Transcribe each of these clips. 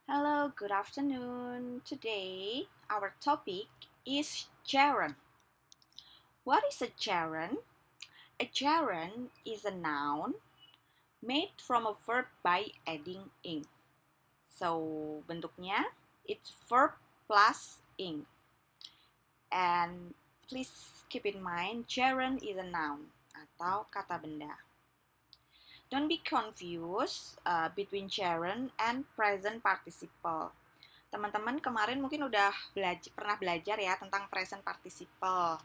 Hello, good afternoon. Today, our topic is gerund. What is a gerund? A gerund is a noun made from a verb by adding ing. So, bentuknya it's verb plus ing. And please keep in mind, gerund is a noun atau kata benda. Don't be confused between gerund and present participle. Teman-teman kemarin mungkin udah pernah belajar ya tentang present participle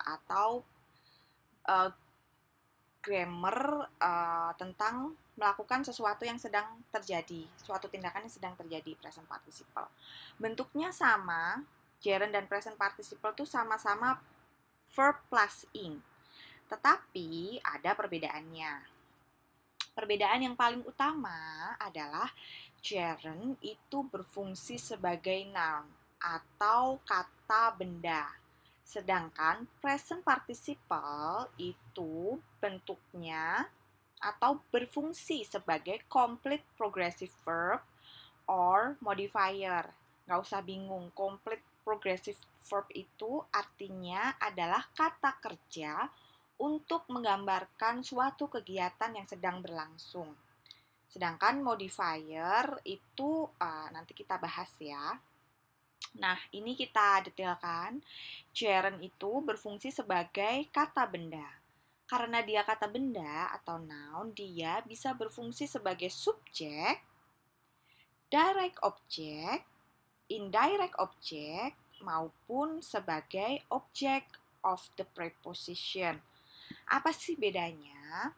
atau uh, grammar tentang melakukan sesuatu yang sedang terjadi, suatu tindakan yang sedang terjadi, present participle. Bentuknya sama, gerund dan present participle itu sama-sama verb plus ing. Tetapi ada perbedaannya. Perbedaan yang paling utama adalah gerund itu berfungsi sebagai noun atau kata benda. Sedangkan present participle itu bentuknya atau berfungsi sebagai complete progressive verb or modifier. Nggak usah bingung, complete progressive verb itu artinya adalah kata kerja untuk menggambarkan suatu kegiatan yang sedang berlangsung. Sedangkan modifier itu nanti kita bahas ya. Nah, ini kita detailkan. Gerund itu berfungsi sebagai kata benda. Karena dia kata benda atau noun, dia bisa berfungsi sebagai subjek, direct object, indirect object, maupun sebagai object of the preposition. Apa sih bedanya?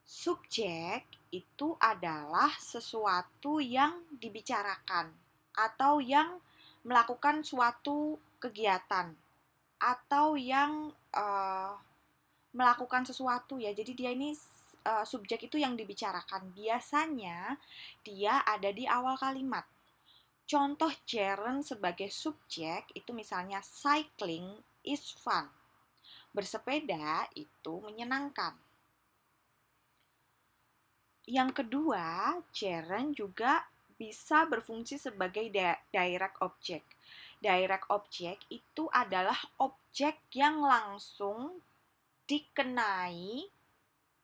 Subjek itu adalah sesuatu yang dibicarakan atau yang melakukan suatu kegiatan atau yang melakukan sesuatu ya. Jadi dia ini subjek itu yang dibicarakan. Biasanya dia ada di awal kalimat. Contoh gerund sebagai subjek itu misalnya cycling is fun. Bersepeda itu menyenangkan. Yang kedua, gerund juga bisa berfungsi sebagai direct object. Direct object itu adalah objek yang langsung dikenai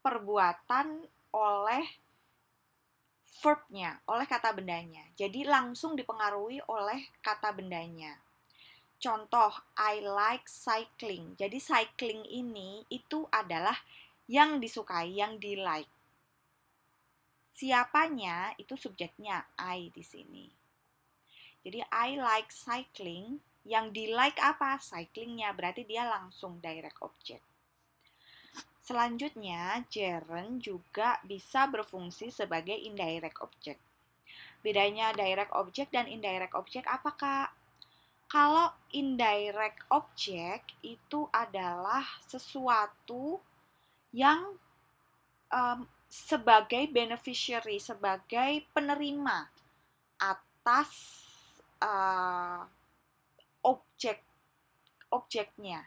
perbuatan oleh verbnya, oleh kata bendanya. Jadi langsung dipengaruhi oleh kata bendanya. Contoh, I like cycling. Jadi cycling ini itu adalah yang disukai, yang di-like. Siapanya itu subjeknya I di sini. Jadi I like cycling, yang di-like apa? Cyclingnya, berarti dia langsung direct object. Selanjutnya, gerund juga bisa berfungsi sebagai indirect object. Bedanya direct object dan indirect object apa, Kak? Kalau indirect object itu adalah sesuatu yang sebagai beneficiary, sebagai penerima atas objeknya.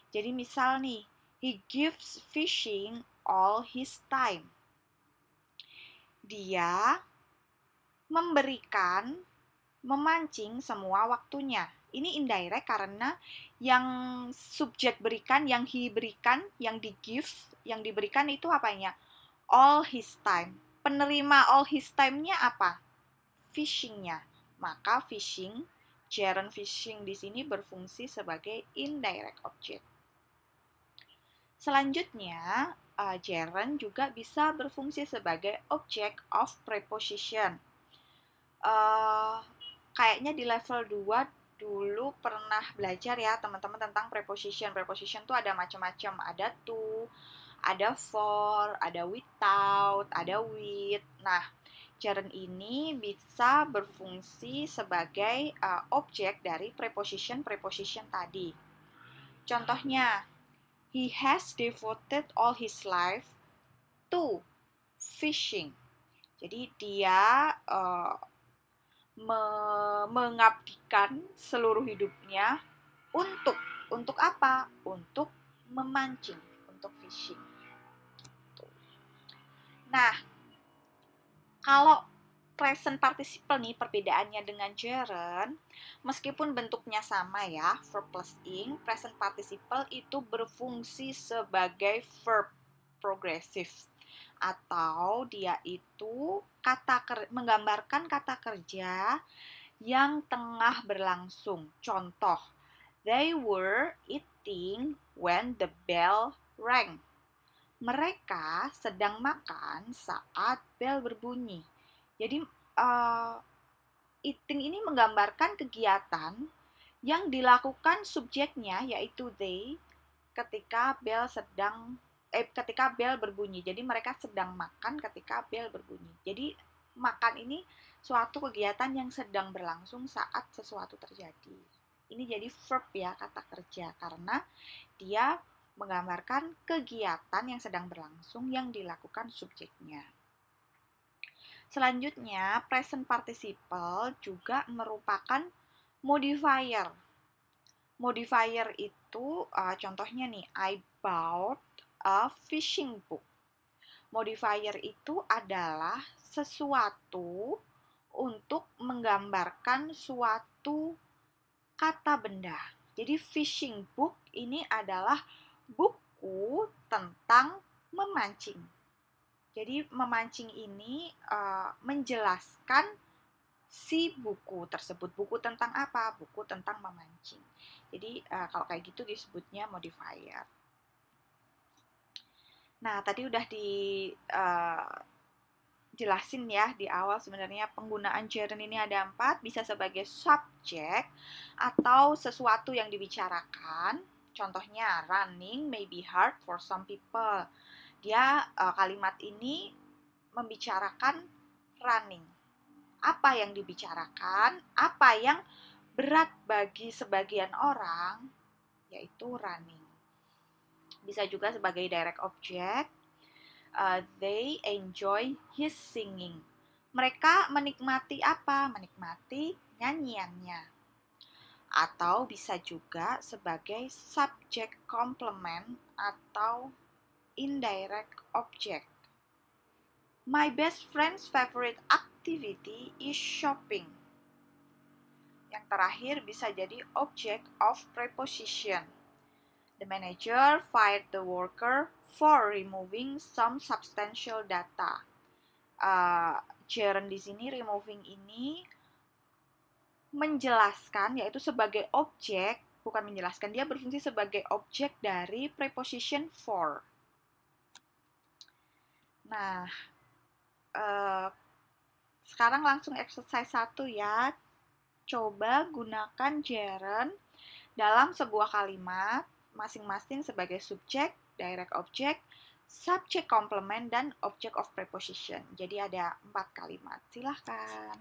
Jadi misal nih, he gives fishing all his time. Dia memberikan memancing semua waktunya. Ini indirect karena yang subjek berikan, yang he berikan, yang di give, yang diberikan itu apanya? All his time. Penerima all his time-nya apa? Fishing-nya. Maka fishing, gerund fishing di sini berfungsi sebagai indirect object. Selanjutnya, gerund juga bisa berfungsi sebagai object of preposition. Kayaknya di level 2 dulu pernah belajar ya teman-teman tentang preposition. Preposition tuh ada macam-macam, ada to, ada for, ada without, ada with. Nah, gerund ini bisa berfungsi sebagai objek dari preposition tadi. Contohnya, he has devoted all his life to fishing. Jadi dia mengabdikan seluruh hidupnya untuk apa? Untuk memancing, untuk fishing. Nah, kalau present participle nih, perbedaannya dengan gerund, meskipun bentuknya sama ya, verb plus ing, present participle itu berfungsi sebagai verb progresif, atau dia itu menggambarkan kata kerja yang tengah berlangsung. Contoh, they were eating when the bell rang. Mereka sedang makan saat bel berbunyi. Jadi eating ini menggambarkan kegiatan yang dilakukan subjeknya, yaitu they, ketika bel berbunyi. Jadi mereka sedang makan ketika bel berbunyi. Jadi makan ini suatu kegiatan yang sedang berlangsung saat sesuatu terjadi. Ini jadi verb ya, kata kerja, karena dia menggambarkan kegiatan yang sedang berlangsung yang dilakukan subjeknya. Selanjutnya, present participle juga merupakan modifier. Modifier itu contohnya nih, I bought a fishing book. Modifier itu adalah sesuatu untuk menggambarkan suatu kata benda. Jadi fishing book ini adalah buku tentang memancing. Jadi memancing ini menjelaskan si buku tersebut. Buku tentang apa? Buku tentang memancing. Jadi kalau kayak gitu disebutnya modifier. Nah, tadi udah dijelasin ya di awal sebenarnya penggunaan gerund ini ada 4. Bisa sebagai subjek atau sesuatu yang dibicarakan. Contohnya, running may be hard for some people. Dia kalimat ini membicarakan running. Apa yang dibicarakan, apa yang berat bagi sebagian orang, yaitu running. Bisa juga sebagai direct object. They enjoy his singing. Mereka menikmati apa? Menikmati nyanyiannya. Atau bisa juga sebagai subject complement atau indirect object. My best friend's favorite activity is shopping. Yang terakhir bisa jadi object of preposition. The manager fired the worker for removing some substantial data. Gerund di sini, removing ini menjelaskan, yaitu sebagai objek, bukan menjelaskan, dia berfungsi sebagai objek dari preposition for. Nah, sekarang langsung exercise 1 ya. Coba gunakan gerund dalam sebuah kalimat, masing-masing sebagai subjek, direct object, subject complement, dan object of preposition. Jadi ada 4 kalimat. Silahkan.